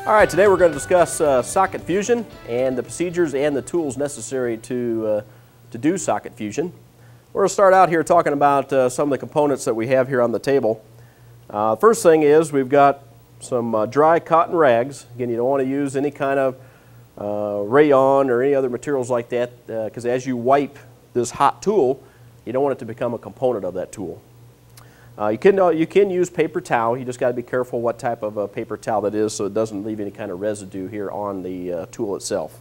All right, today we're going to discuss socket fusion and the procedures and the tools necessary to do socket fusion. We're going to start out here talking about some of the components that we have here on the table. First thing is we've got some dry cotton rags. Again, you don't want to use any kind of rayon or any other materials like that because as you wipe this hot tool, you don't want it to become a component of that tool. You can use paper towel. You just got to be careful what type of paper towel that is so it doesn't leave any kind of residue here on the tool itself.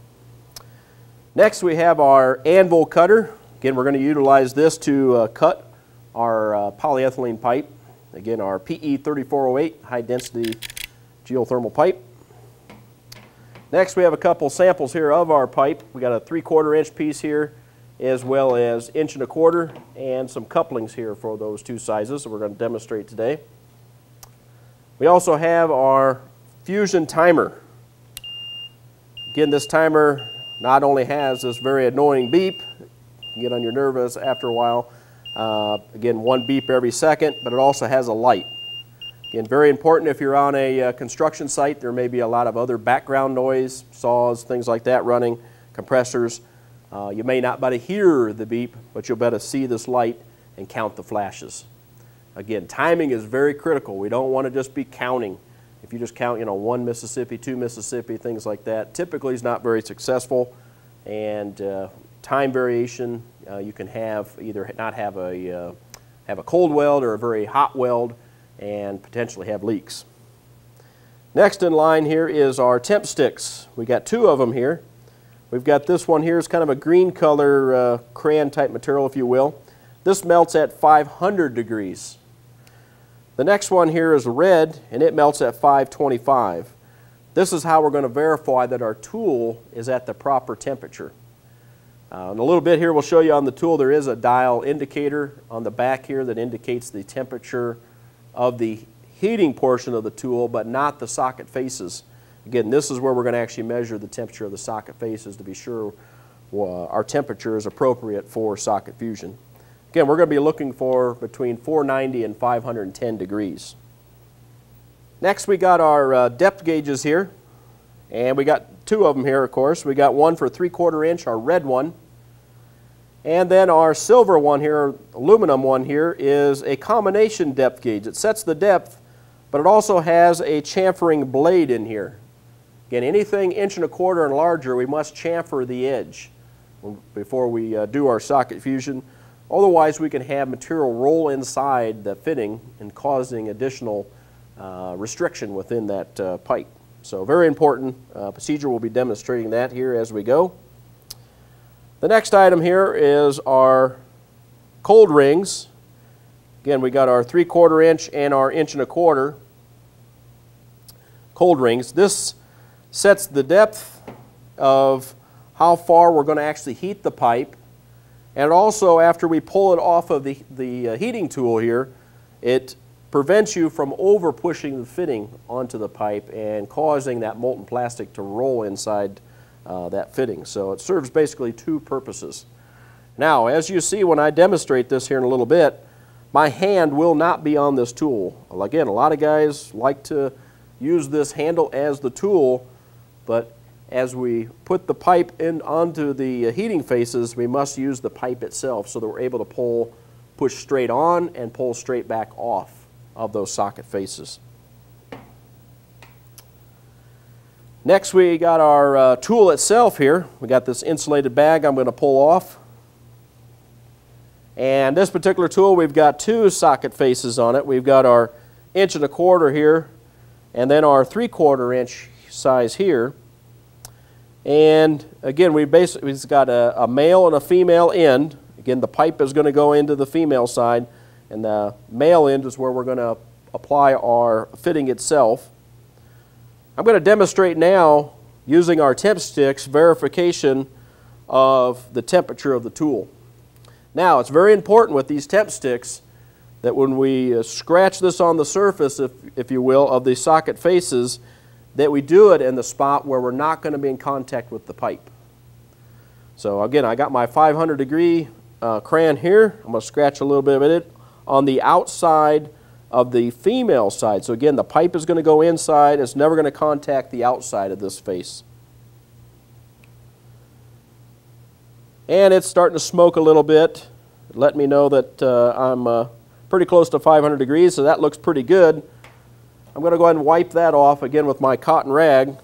Next we have our anvil cutter. Again, we're going to utilize this to cut our polyethylene pipe. Again, our PE 3408 high density geothermal pipe. Next we have a couple samples here of our pipe. We got a 3/4 inch piece here, as well as 1 1/4 inch and some couplings here for those two sizes that we're going to demonstrate today. We also have our fusion timer. Again, this timer not only has this very annoying beep, you can get on your nerves after a while, again 1 beep every second, but it also has a light. Again, very important if you're on a construction site, there may be a lot of other background noise, saws, things like that running, compressors. You may not be able to hear the beep, but you'll be able to see this light and count the flashes. Again, timing is very critical. We don't want to just be counting. If you just count, 1 Mississippi, 2 Mississippi, things like that, typically is not very successful. And time variation, you can have either not have a cold weld or a very hot weld and potentially have leaks. Next in line here is our temp sticks. We got 2 of them here. We've got this one here. It's kind of a green color crayon type material, if you will. This melts at 500 degrees. The next one here is red, and it melts at 525. This is how we're going to verify that our tool is at the proper temperature. In a little bit here we'll show you on the tool there is a dial indicator on the back here that indicates the temperature of the heating portion of the tool, but not the socket faces. Again, this is where we're going to actually measure the temperature of the socket faces to be sure our temperature is appropriate for socket fusion. Again, we're going to be looking for between 490 and 510 degrees. Next we got our depth gauges here, and we got 2 of them here, of course. We got one for 3/4 inch, our red one, and then our silver one here, aluminum one here, is a combination depth gauge. It sets the depth, but it also has a chamfering blade in here. Again, anything 1 1/4 inch and larger, we must chamfer the edge before we do our socket fusion. Otherwise, we can have material roll inside the fitting and causing additional restriction within that pipe. So very important procedure. We'll be demonstrating that here as we go. The next item here is our cold rings. Again, we got our 3/4 inch and our 1 1/4 inch cold rings. This sets the depth of how far we're going to actually heat the pipe, and also after we pull it off of the heating tool here, it prevents you from over pushing the fitting onto the pipe and causing that molten plastic to roll inside that fitting. So it serves basically 2 purposes. Now, as you see when I demonstrate this here in a little bit, my hand will not be on this tool. Again, a lot of guys like to use this handle as the tool, but as we put the pipe in onto the heating faces, we must use the pipe itself so that we're able to push straight on and pull straight back off of those socket faces. Next we got our tool itself here. We got this insulated bag I'm going to pull off. And this particular tool, we've got 2 socket faces on it. We've got our 1 1/4 inch here, and then our 3/4 inch size here. And again, we've got a male and a female end. Again, the pipe is going to go into the female side, and the male end is where we're going to apply our fitting itself. I'm going to demonstrate now using our temp sticks verification of the temperature of the tool. Now, it's very important with these temp sticks that when we scratch this on the surface, if you will, of the socket faces, that we do it in the spot where we're not going to be in contact with the pipe. So again, I got my 500 degree crayon here. I'm going to scratch a little bit of it on the outside of the female side. So again, the pipe is going to go inside. It's never going to contact the outside of this face. And it's starting to smoke a little bit. Let me know that I'm pretty close to 500 degrees, so that looks pretty good. I'm going to go ahead and wipe that off again with my cotton rag.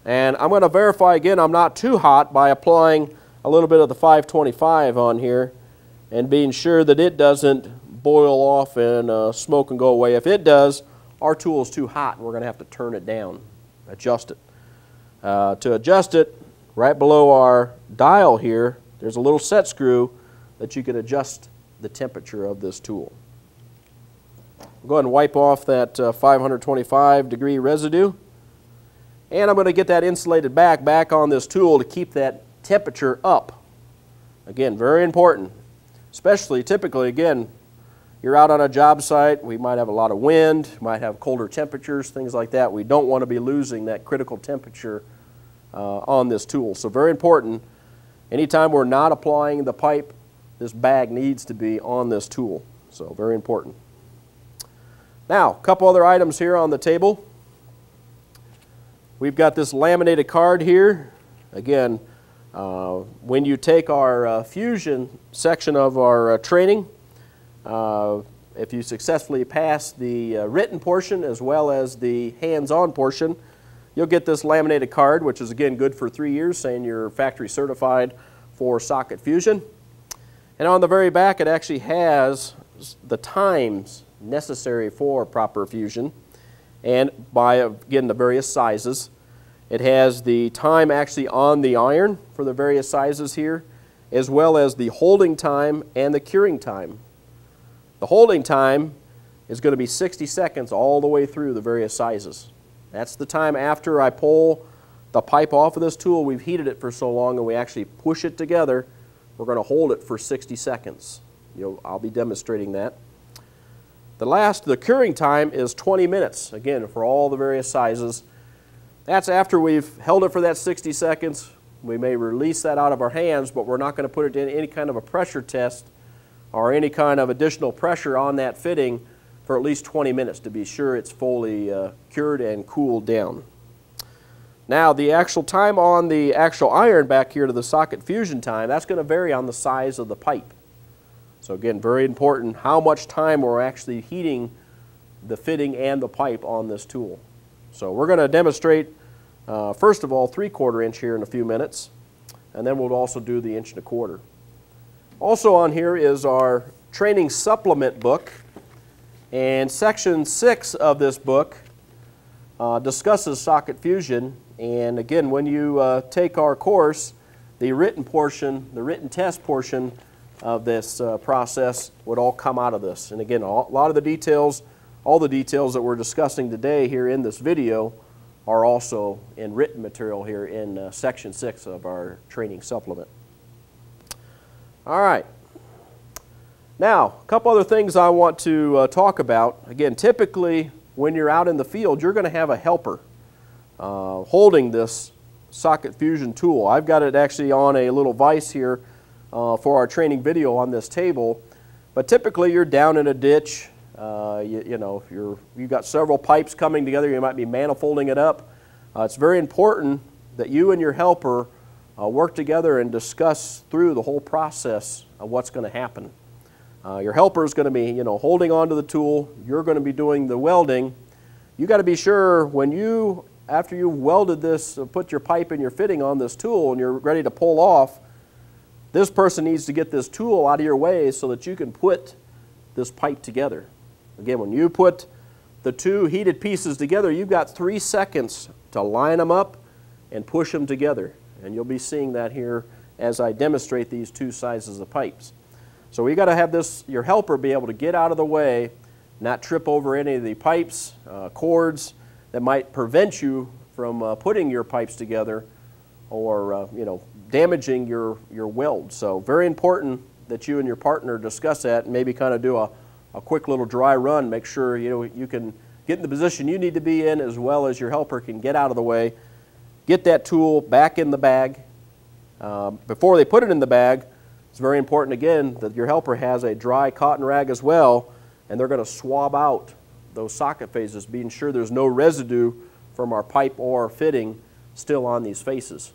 And I'm going to verify again I'm not too hot by applying a little bit of the 525 on here and being sure that it doesn't boil off and smoke and go away. If it does, our tool is too hot and we're going to have to turn it down, adjust it. To adjust it, right below our dial here, there's a little set screw that you can adjust the temperature of this tool. I'll go ahead and wipe off that 525 degree residue. And I'm going to get that insulated back on this tool to keep that temperature up. Again, very important. Especially, typically, again, you're out on a job site, we might have a lot of wind, might have colder temperatures, things like that. We don't want to be losing that critical temperature on this tool. So very important, anytime we're not applying the pipe, this bag needs to be on this tool. So very important. Now, a couple other items here on the table. We've got this laminated card here. Again, when you take our fusion section of our training, if you successfully pass the written portion as well as the hands-on portion, you'll get this laminated card, which is again good for 3 years, saying you're factory certified for socket fusion. And on the very back it actually has the times necessary for proper fusion, and by again the various sizes. It has the time actually on the iron for the various sizes here, as well as the holding time and the curing time. The holding time is going to be 60 seconds all the way through the various sizes. That's the time after I pull the pipe off of this tool. We've heated it for so long and we actually push it together. We're going to hold it for 60 seconds. I'll be demonstrating that. The curing time is 20 minutes, again, for all the various sizes. That's after we've held it for that 60 seconds. We may release that out of our hands, but we're not going to put it in any kind of a pressure test or any kind of additional pressure on that fitting for at least 20 minutes to be sure it's fully cured and cooled down. Now, the actual time on the actual iron back here to the socket fusion time, that's going to vary on the size of the pipe. So again, very important how much time we're actually heating the fitting and the pipe on this tool. So we're going to demonstrate, first of all, 3/4 inch here in a few minutes, and then we'll also do the 1 1/4 inch. Also on here is our training supplement book, and section 6 of this book discusses socket fusion. And again, when you take our course, the written portion, the written test portion of this process would all come out of this. And again, a lot of the details, all the details that we're discussing today here in this video are also in written material here in section 6 of our training supplement. All right. Now, a couple other things I want to talk about. Again, typically when you're out in the field, you're going to have a helper holding this socket fusion tool. I've got it actually on a little vise here for our training video on this table. But typically you're down in a ditch. You've got several pipes coming together. You might be manifolding it up. It's very important that you and your helper work together and discuss through the whole process of what's going to happen. Your helper is going to be, holding onto the tool. You're going to be doing the welding. You got to be sure after you've welded this, put your pipe and your fitting on this tool and you're ready to pull off, this person needs to get this tool out of your way so that you can put this pipe together. Again, when you put the two heated pieces together, you've got 3 seconds to line them up and push them together. And you'll be seeing that here as I demonstrate these two sizes of pipes. So we got to have your helper be able to get out of the way, not trip over any of the pipes, cords that might prevent you from putting your pipes together or damaging your weld. So very important that you and your partner discuss that and maybe kind of do a quick little dry run. Make sure you can get in the position you need to be in, as well as your helper can get out of the way. Get that tool back in the bag. Before they put it in the bag, it's very important again that your helper has a dry cotton rag as well and they're going to swab out those socket faces, being sure there's no residue from our pipe or fitting still on these faces.